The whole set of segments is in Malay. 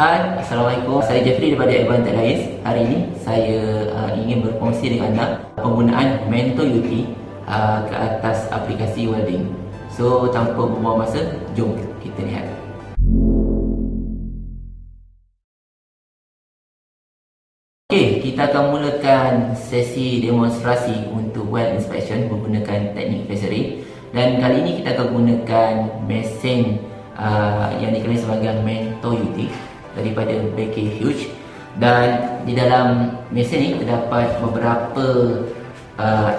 Hai, Assalamualaikum. Saya Jeffrey daripada Advanced Alliance. Hari ini saya ingin berkongsi dengan anda penggunaan Mentor UT ke atas aplikasi welding. So, tanpa membuang masa, jom kita lihat. Okey, kita akan mulakan sesi demonstrasi untuk weld inspection menggunakan teknik Facery. Dan kali ini kita akan gunakan mesin yang dikenali sebagai Mentor UT daripada BK Hughes. Dan di dalam mesin ini terdapat beberapa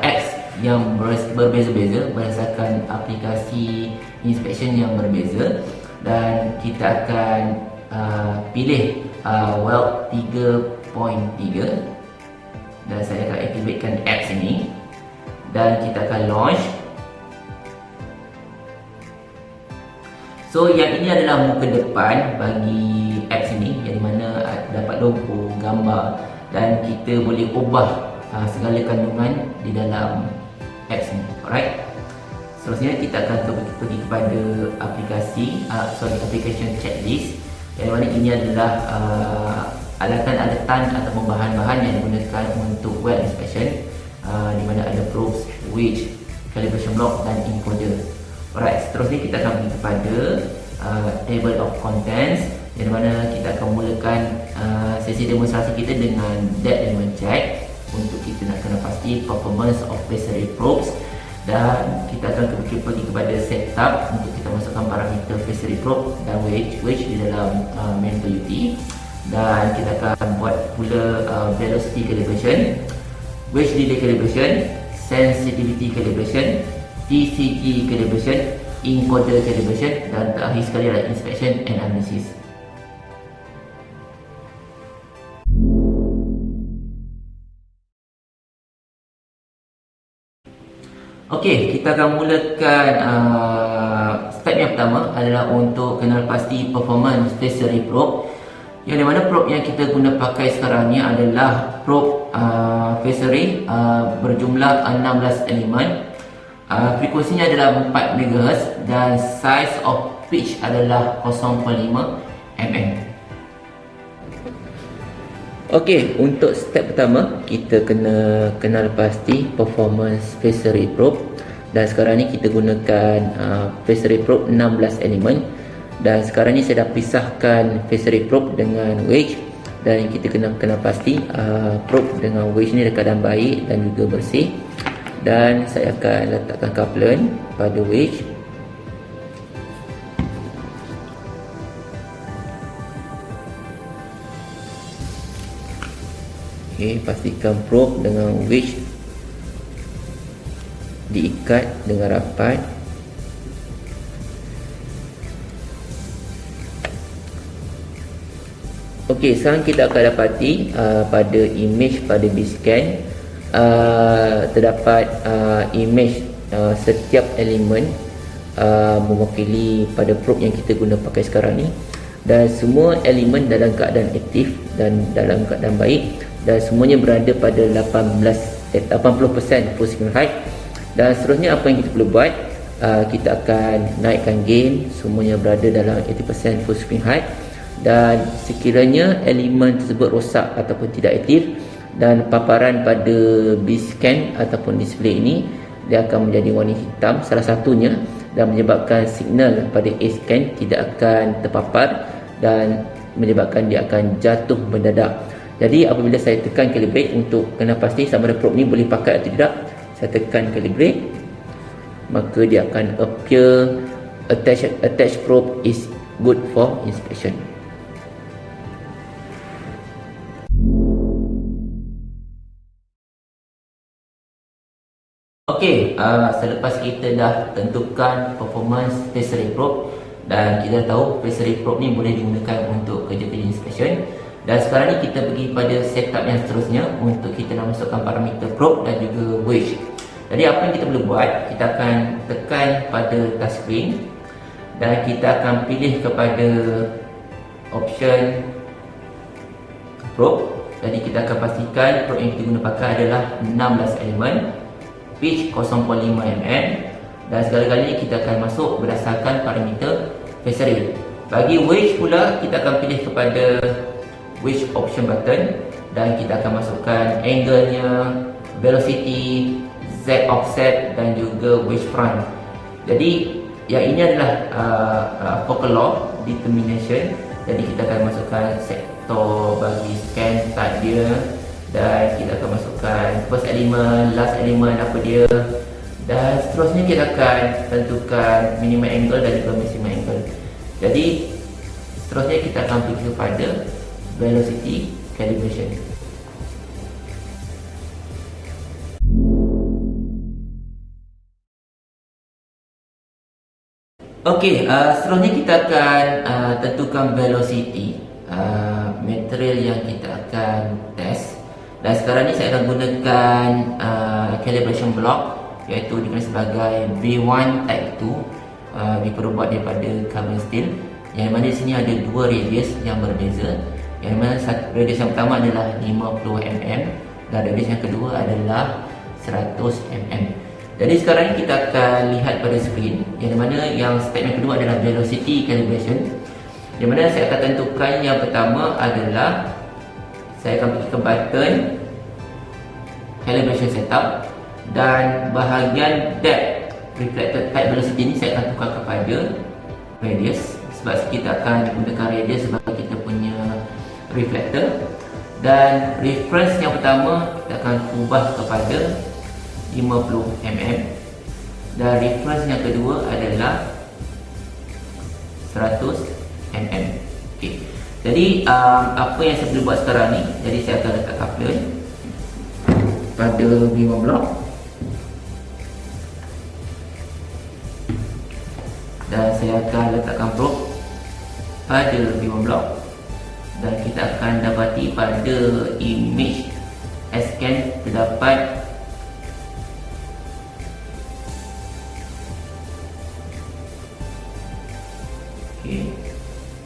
apps yang berbeza-beza berdasarkan aplikasi inspection yang berbeza. Dan kita akan pilih weld 3.3 dan saya akan aktifkan apps ini dan kita akan launch. So yang ini adalah muka depan bagi apps ini, yang dimana dapat logo, gambar dan kita boleh ubah segala kandungan di dalam apps ini. Alright. Seterusnya kita akan pergi kepada application checklist, yang mana ini adalah alatan-alatan atau bahan-bahan yang digunakan untuk weld inspection, di mana ada probes, wedge, calibration block dan encoder. Alright, seterusnya kita akan pergi kepada table of contents, yang mana kita akan mulakan sesi demonstrasi kita dengan depth element check untuk kita nak kena pasti performance of Facery probes. Dan kita akan pergi kepada setup untuk kita masukkan parameter Facery probe dan wedge di dalam Mentor UT. Dan kita akan buat pula velocity calibration, wedge delay calibration, sensitivity calibration, TCG calibration, encoder calibration dan terakhir sekali adalah inspection and analysis. Okey, kita akan mulakan step yang pertama adalah untuk kenal pasti performance Facery probe, yang dimana probe yang kita guna pakai sekarang ni adalah probe Facery berjumlah 16 elemen. Frekuensinya adalah 4 MHz dan size of pitch adalah 0.5 mm. Okey, untuk step pertama kita kena kenal pasti performance Facery probe. Dan sekarang ni kita gunakan Facery probe 16 elemen. Dan sekarang ni saya dah pisahkan Facery probe dengan wedge, dan kita kena kenal pasti probe dengan wedge ni dalam keadaan baik dan juga bersih. Dan saya akan letakkan coupler pada wedge. Okey, pastikan probe dengan wedge diikat dengan rapat. Okey, sekarang kita akan dapati pada image pada B-scan terdapat image setiap elemen mewakili pada probe yang kita guna pakai sekarang ni, dan semua elemen dalam keadaan aktif dan dalam keadaan baik, dan semuanya berada pada 80% full screen height. Dan seterusnya apa yang kita perlu buat, kita akan naikkan gain, semuanya berada dalam 80% full screen height. Dan sekiranya elemen tersebut rosak ataupun tidak aktif, dan paparan pada B-scan ataupun display ini dia akan menjadi warna hitam salah satunya, dan menyebabkan signal pada A-scan tidak akan terpapar dan menyebabkan dia akan jatuh mendadak. Jadi apabila saya tekan calibrate untuk kena pasti sama ada probe ni boleh pakai atau tidak, saya tekan calibrate, maka dia akan appear attached probe is good for inspection. Okey, selepas kita dah tentukan performance Facery probe dan kita dah tahu Facery probe ni boleh digunakan untuk kerja-kerja inspection, dan sekarang ni kita pergi pada setup yang seterusnya untuk kita nak masukkan parameter probe dan juga wedge. Jadi apa yang kita perlu buat, kita akan tekan pada touchscreen dan kita akan pilih kepada option probe. Jadi kita akan pastikan probe yang kita guna pakai adalah 16 elemen, pitch 0.5 mm, dan segala-galanya kita akan masuk berdasarkan parameter Facery. Bagi wedge pula, kita akan pilih kepada wedge option button dan kita akan masukkan angle-nya, velocity, Z offset dan juga wedge front. Jadi yang ini adalah focal law determination. Jadi kita akan masukkan sektor bagi scan start dia, dan kita akan masukkan first element, last element apa dia, dan seterusnya kita akan tentukan minimum angle dan juga maximum angle. Jadi seterusnya kita akan pergi kepada velocity calibration. Okey, seterusnya kita akan tentukan velocity material yang kita akan test. Dan sekarang ni saya akan gunakan calibration block, iaitu dikenal sebagai V1 Type 2, diperbuat daripada carbon steel, yang mana di sini ada dua radius yang berbeza. Yang mana radius yang pertama adalah 50mm dan radius yang kedua adalah 100mm. Jadi sekarang ni kita akan lihat pada skrin, yang mana yang step yang kedua adalah velocity calibration. Yang mana saya akan tentukan yang pertama adalah saya akan pergi ke button calibration setup, dan bahagian depth reflected type velocity ni saya akan tukar kepada radius, sebab kita akan gunakan radius sebagai kita punya reflector. Dan reference yang pertama kita akan ubah kepada 50mm, dan reference yang kedua adalah 100mm. Okay. Jadi apa yang saya perlu buat sekarang ni, jadi saya akan letak coupler pada V1 block, dan saya akan letakkan probe pada V1 block, dan kita akan dapati pada image scan terdapat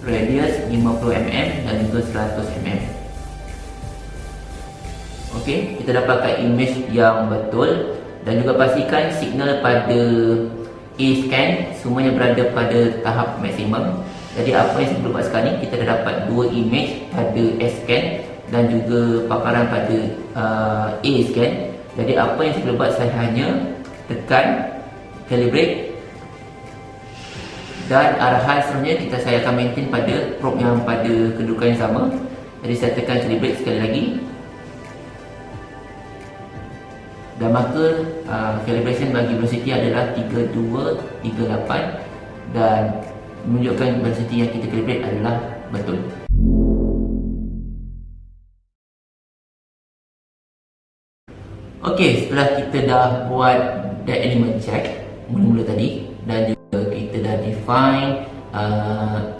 radius 50mm dan juga 100mm. Okey, kita dapatkan image yang betul, dan juga pastikan signal pada A-scan semuanya berada pada tahap maksimum. Jadi apa yang saya perlu buat sekarang ni, kita dah dapat dua image pada S-scan dan juga paparan pada A-scan. Jadi apa yang saya perlu buat, saya hanya tekan calibrate, dan arahan seterusnya saya akan maintain pada probe yang pada kedudukan yang sama. Jadi saya tekan calibrate sekali lagi, dan maka calibration bagi velocity adalah 3238, dan menunjukkan velocity yang kita calibrate adalah betul. Okey, setelah kita dah buat that element check mula-mula tadi, dan juga kita dah define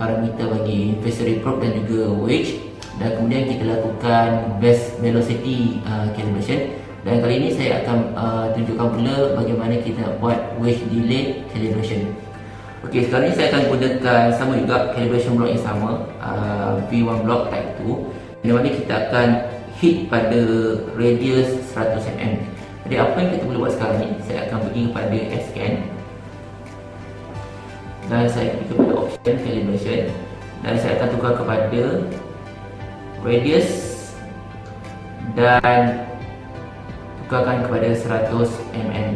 parameter bagi factory probe dan juga wedge, dan kemudian kita lakukan best velocity calibration. Dan kali ini saya akan tunjukkan pula bagaimana kita nak buat wedge delay calibration. Okey, sekarang ni saya akan gunakan sama juga calibration block yang sama, V1 block type 2, di mana kita akan hit pada radius 100mm. Jadi apa yang kita perlu buat sekarang ni, saya akan pergi kepada S-scan, dan saya pergi kepada option calibration, dan saya akan tukar kepada radius dan tukarkan kepada 100mm.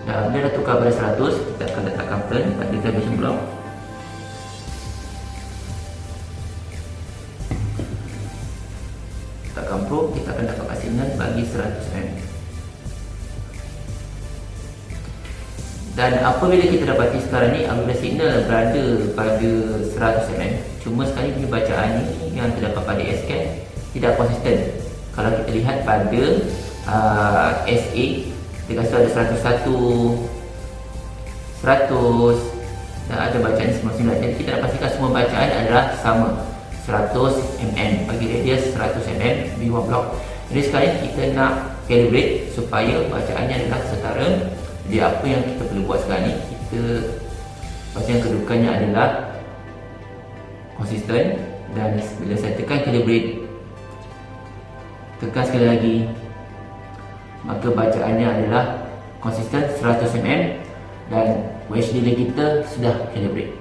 Dan bila dah tukar pada 100, kita akan letakkan plan pada calibration block. Tekan probe, kita akan dapatkan signal bagi 100mm. Dan apabila kita dapati sekarang ni, apabila signal berada pada 100mm, cuma sekali punya bacaan ni yang terdapat pada S-scan tidak konsisten. Kalau kita lihat pada SA, dia kata ada 101, 100, dan ada bacaan 99. Jadi kita nak pastikan semua bacaan adalah sama, 100mm bagi radius 100mm V1 block. Jadi sekarang kita nak calibrate supaya bacaannya adalah setara. Jadi apa yang kita perlu buat sekarang ni, kita bacaan kedudukannya adalah konsisten, dan bila saya tekan calibrate, tekan sekali lagi, maka bacaannya adalah konsisten 100mm. dan wedge delay kita sudah calibrate.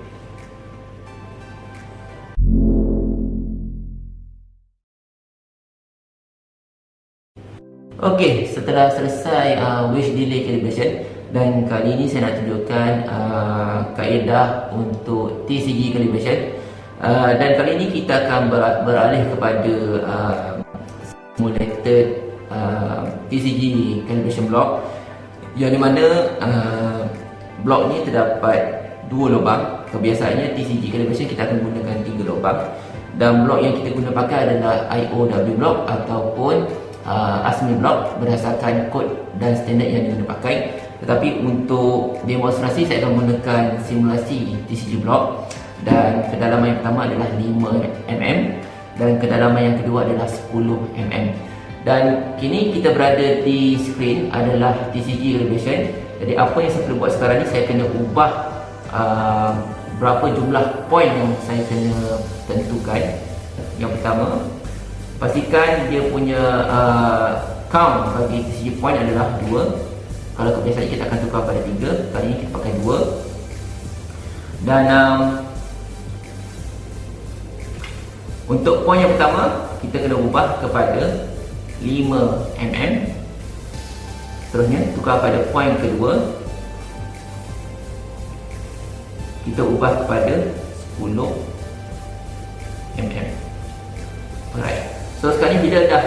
Okey, setelah selesai wedge delay calibration, dan kali ini saya nak tunjukkan kaedah untuk TCG calibration. Dan kali ini kita akan beralih kepada simulated TCG calibration block, yang di mana blok ni terdapat dua lubang. Kebiasaannya TCG calibration kita akan gunakan 3 lubang, dan blok yang kita guna pakai adalah IOW block ataupun ASME block berdasarkan kod dan standard yang digunakan pakai. Tetapi untuk demonstrasi saya akan menggunakan simulasi TCG block, dan kedalaman yang pertama adalah 5mm dan kedalaman yang kedua adalah 10mm. Dan kini kita berada di screen adalah TCG calibration. Jadi apa yang saya perlu buat sekarang ni, saya kena ubah berapa jumlah poin yang saya kena tentukan. Yang pertama, pastikan dia punya count bagi TCG point adalah 2. Kalau kebiasaan kita akan tukar pada 3, kali ini kita pakai 2. Dan untuk poin yang pertama, kita kena ubah kepada 5mm. Seterusnya tukar pada poin kedua, kita ubah kepada 10mm. Alright. So sekarang ni bila dah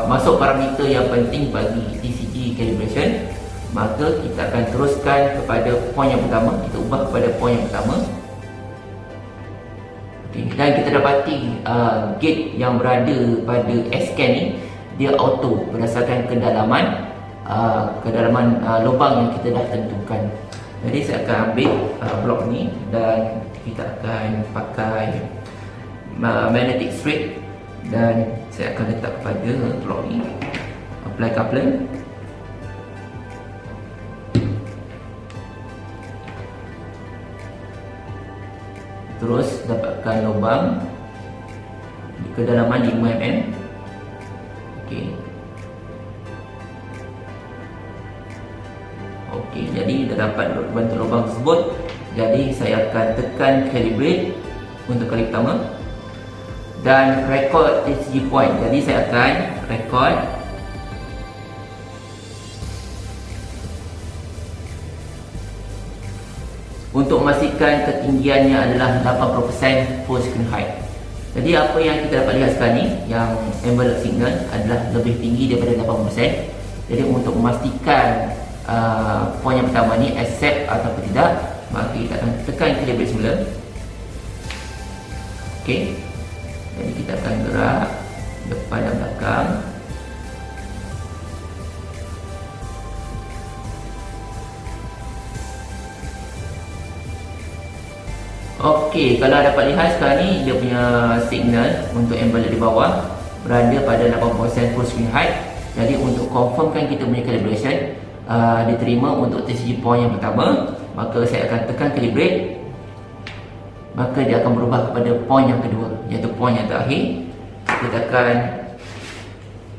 masuk parameter yang penting bagi TCG calibration, maka kita akan teruskan kepada poin yang pertama. Kita ubah kepada poin yang pertama. Okay. Dan kita dapati gate yang berada pada S-scan ni, dia auto berdasarkan kedalaman lubang yang kita dah tentukan. Jadi saya akan ambil blok ni dan kita akan pakai magnetic strip, dan saya akan letak pada blok ni, apply coupler. Terus dapatkan lubang di kedalaman 5mm. Okey. Okey, jadi dah dapat bentuk lubang tersebut. Jadi saya akan tekan calibrate untuk kali pertama dan record TCG point. Jadi saya akan record untuk memastikan ketinggiannya adalah 80% full screen height. Jadi apa yang kita dapat lihat sekarang ni, yang envelope signal adalah lebih tinggi daripada 80%. Jadi untuk memastikan poin yang pertama ni accept ataupun tidak, maka kita akan tekan calibrate semula. Okey. Jadi kita akan gerak depan dan belakang. Okey, kalau dapat lihat sekarang ni dia punya signal untuk envelope di bawah berada pada 80% full screen height. Jadi untuk confirmkan kita punya calibration diterima untuk TCG point yang pertama, maka saya akan tekan calibrate. Maka dia akan berubah kepada poin yang kedua, iaitu poin yang terakhir. Kita akan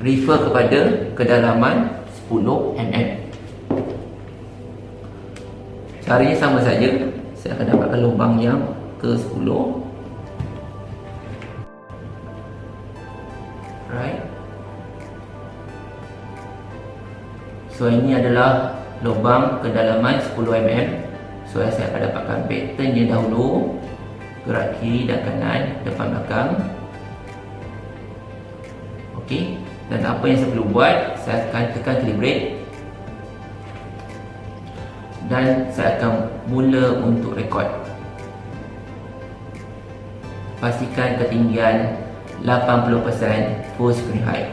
refer kepada kedalaman 10mm. Caranya sama saja. Saya akan dapatkan lubang yang ke-10. Right. So ini adalah lubang kedalaman 10mm. So saya akan dapatkan patternnya dahulu. Gerak kiri dan kanan, depan belakang. Okey. Dan apa yang saya perlu buat, saya akan tekan calibrate. Dan saya akan mula untuk rekod. Pastikan ketinggian 80% full screen height.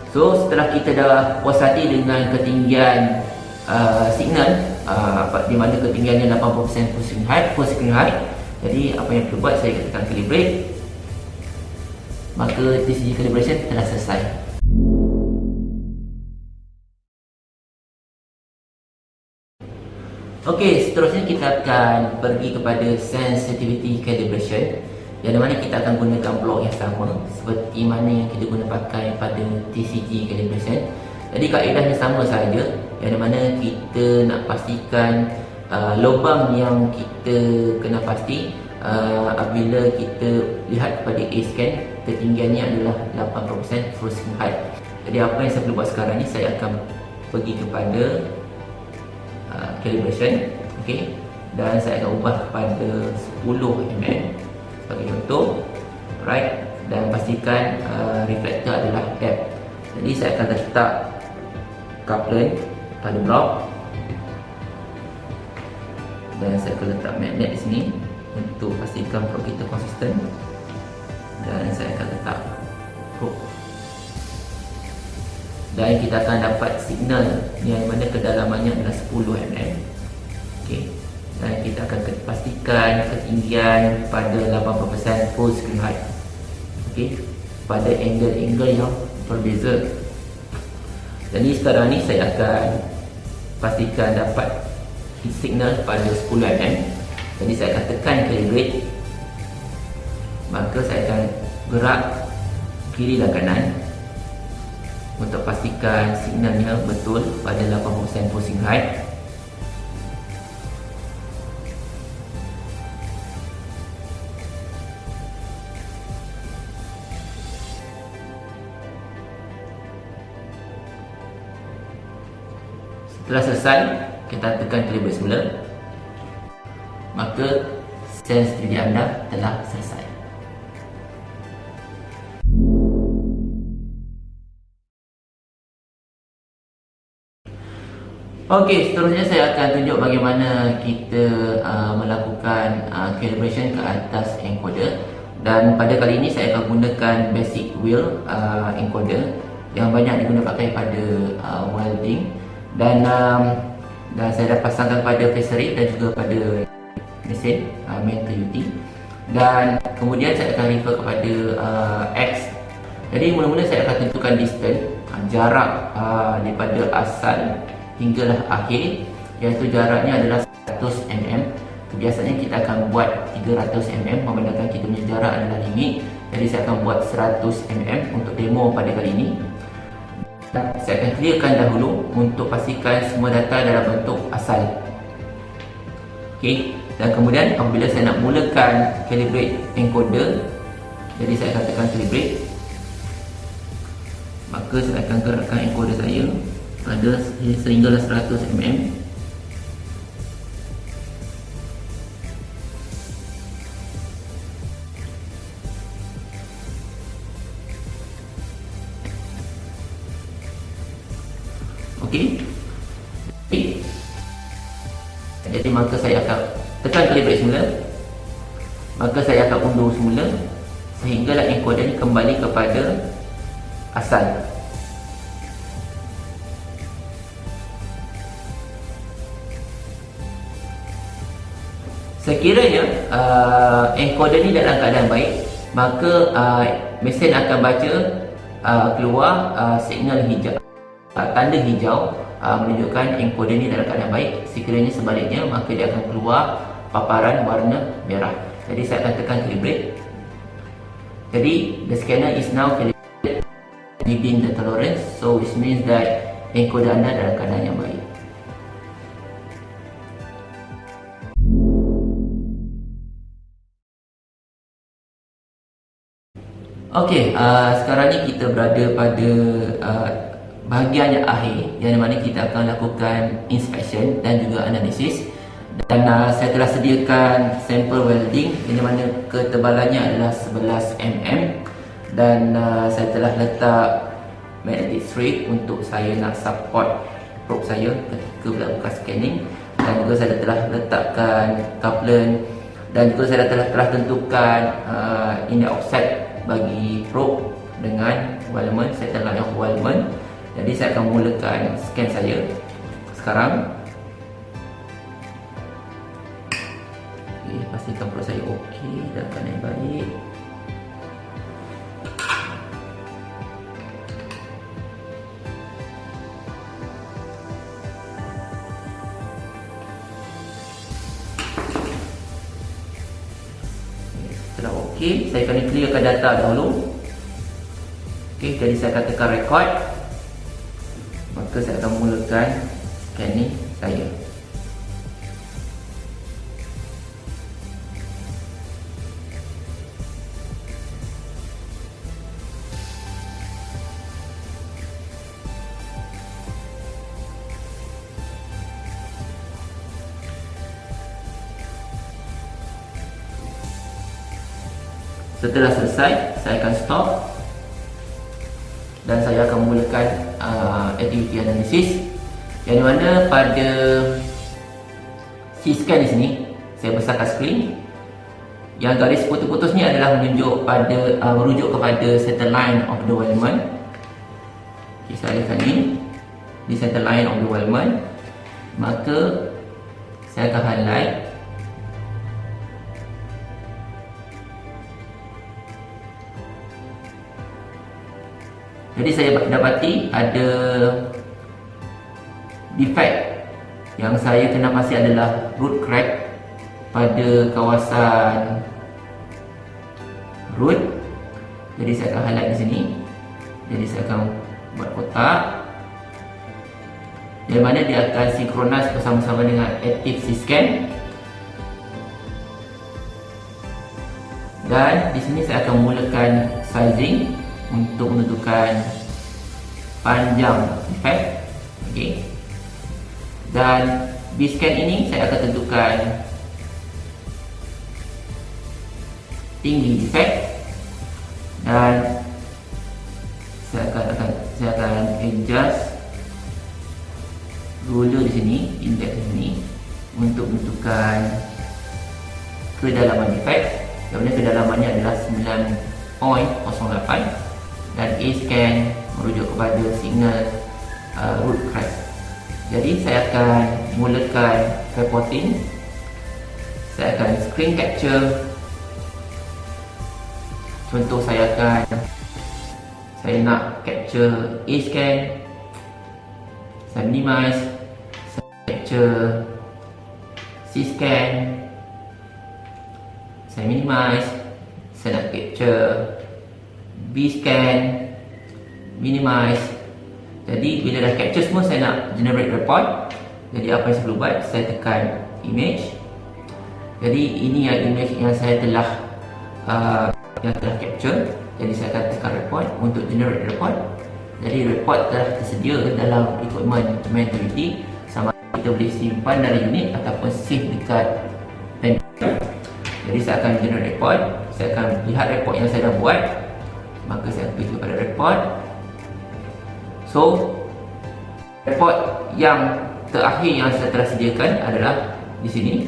So setelah kita dah puas hati dengan ketinggian signal, di mana ketinggiannya 80% full screen height, jadi apa yang perlu buat, saya tekan calibrate. Maka TCG calibration telah selesai. Okey, seterusnya kita akan pergi kepada sensitivity calibration. yang mana kita akan gunakan blok yang sama seperti mana yang kita guna pakai pada TCG calibration. Jadi kaedahnya sama saja, yang mana kita nak pastikan lubang yang kita kena pasti apabila kita lihat pada A-scan, ketinggiannya adalah 80% full screen height. Jadi apa yang saya perlu buat sekarang ni, saya akan pergi kepada calibration, okay? Dan saya akan ubah kepada 10mm sebagai contoh, right? Dan pastikan reflektor adalah depth. Jadi saya akan letak coupler pada blok, dan saya akan letak magnet di sini untuk pastikan probe kita konsisten, dan saya akan letak probe, dan kita akan dapat signal yang mana kedalamannya adalah 10mm. Okay. Dan kita akan pastikan ketinggian pada 80% full screen height, okay, pada angle-angle yang berbeza. Jadi sekarang ni saya akan pastikan dapat hit signal pada 10mm. Jadi saya akan tekan calibrate, maka saya akan gerak kiri dan kanan untuk pastikan signalnya betul pada 80% full screen height. Setelah selesai, kita tekan calibrate semula, maka sense 3D anda telah selesai. Okey, seterusnya saya akan tunjuk bagaimana kita melakukan calibration ke atas encoder. Dan pada kali ini saya akan gunakan basic wheel encoder yang banyak digunakan pakai pada welding. Dan saya dah pasangkan pada facery dan juga pada mesin meter UT. Dan kemudian saya akan refer kepada X. Jadi mula-mula saya akan tentukan distance, jarak daripada asal hinggalah akhir, iaitu jaraknya adalah 100mm. Biasanya kita akan buat 300mm, memandangkan kita punya jarak adalah limit. Jadi saya akan buat 100mm untuk demo pada kali ini. Saya akan clearkan dahulu untuk pastikan semua data dalam bentuk asal. Okay. Dan kemudian apabila saya nak mulakan calibrate encoder, jadi saya akan tekan calibrate, maka saya akan gerakkan encoder saya pada sehinggalah 100mm. Okey. Jadi maka saya akan tekan calibrate semula, maka saya akan undur semula sehinggalah encoder ini kembali kepada asal. Sekiranya encoder ni dalam keadaan baik, maka mesin akan baca keluar signal hijau, tanda hijau menunjukkan encoder ni dalam keadaan baik. Sekiranya sebaliknya, maka dia akan keluar paparan warna merah. Jadi saya akan tekan calibrate. Jadi the scanner is now calibrated within the tolerance, so which means that encoder anda dalam keadaan yang baik. Okey, sekarang ni kita berada pada bahagian yang akhir, yang mana kita akan lakukan inspection dan juga analisis. Dan saya telah sediakan sampel welding yang mana ketebalannya adalah 11mm. Dan saya telah letak magnetic strip untuk saya nak support probe saya ketika melakukan scanning. Dan juga saya telah letakkan coupler, dan juga saya telah tentukan inner offset bagi probe dengan weldment. Saya telah yang weldment. Jadi saya akan mulakan scan saya sekarang. Okay, pastikan probe saya okey dan keadaan yang baik. Setelah Okey, saya akan clearkan data dahulu. Okey, jadi saya akan tekan record. Maka saya akan mulakan scanning saya. Setelah selesai, saya akan stop dan saya akan mulakan aktiviti analisis, yang mana pada C-scan di sini saya besarkan skrin. Yang garis putus-putus ni adalah merujuk kepada center line of the Wellman. Okay, saya lihat ni di center line of the Wellman, maka saya akan highlight. Jadi saya dapati ada defect yang saya kena pasti adalah root crack pada kawasan root. Jadi saya akan highlight di sini. Jadi saya akan buat kotak, yang mana dia akan sinkronis bersama-sama dengan active C-scan. Dan di sini saya akan mulakan sizing untuk menentukan panjang defect. Okey. Dan di scan ini saya akan tentukan tinggi defect, dan saya akan adjust ruler di sini, index di sini, untuk menentukan kedalaman defect. Yang mana kedalamannya adalah 9.08, dan A-scan merujuk kepada signal root crack. Jadi saya akan mulakan reporting. Saya akan screen capture. Contoh saya nak capture A-scan. Saya minimize. Saya capture C-scan. Saya minimize. Saya nak capture B-scan, minimize. Jadi bila dah capture semua, saya nak generate report. Jadi apa yang saya perlu buat, saya tekan image. Jadi ini image yang saya telah capture. Jadi saya akan tekan report untuk generate report. Jadi report telah tersedia dalam equipment Mentality, sama kita boleh simpan dalam unit ataupun save dekat pen drive. Jadi saya akan generate report. Saya akan lihat report yang saya dah buat. Maka saya klik kepada report. So, report yang terakhir yang saya telah sediakan adalah di sini.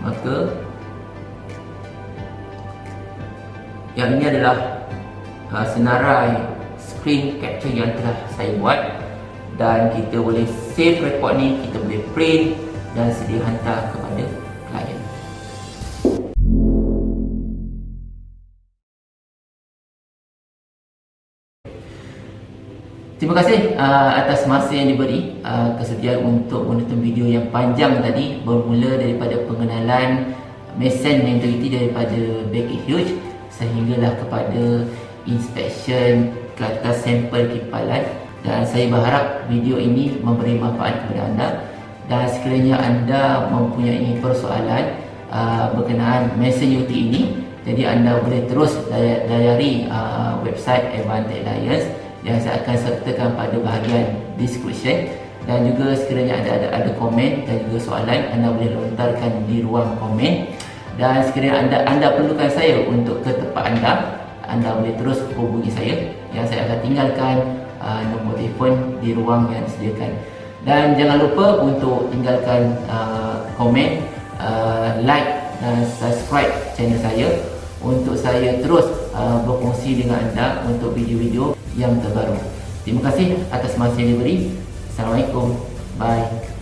Maka yang ini adalah senarai screen capture yang telah saya buat, dan kita boleh save report ni, kita boleh print dan sedia hantar kepada klien. Terima kasih atas masa yang diberi, kesediaan untuk menonton video yang panjang tadi, bermula daripada pengenalan mesin Mentality daripada Beckett Hughes sehinggalah kepada inspection ke atas sampel kipalan. Dan saya berharap video ini memberi manfaat kepada anda, dan sekiranya anda mempunyai persoalan berkenaan mesin UT ini, jadi anda boleh terus layari website Advantage Alliance yang saya akan sertakan pada bahagian description. Dan juga sekiranya ada komen dan juga soalan, anda boleh lontarkan di ruang komen. Dan sekiranya anda perlukan saya untuk ke tempat anda boleh terus hubungi saya, yang saya akan tinggalkan nombor telefon di ruang yang disediakan. Dan jangan lupa untuk tinggalkan komen, like dan subscribe channel saya untuk saya terus berfungsi dengan anda untuk video-video yang terbaru. Terima kasih atas masa yang diberi. Assalamualaikum. Bye.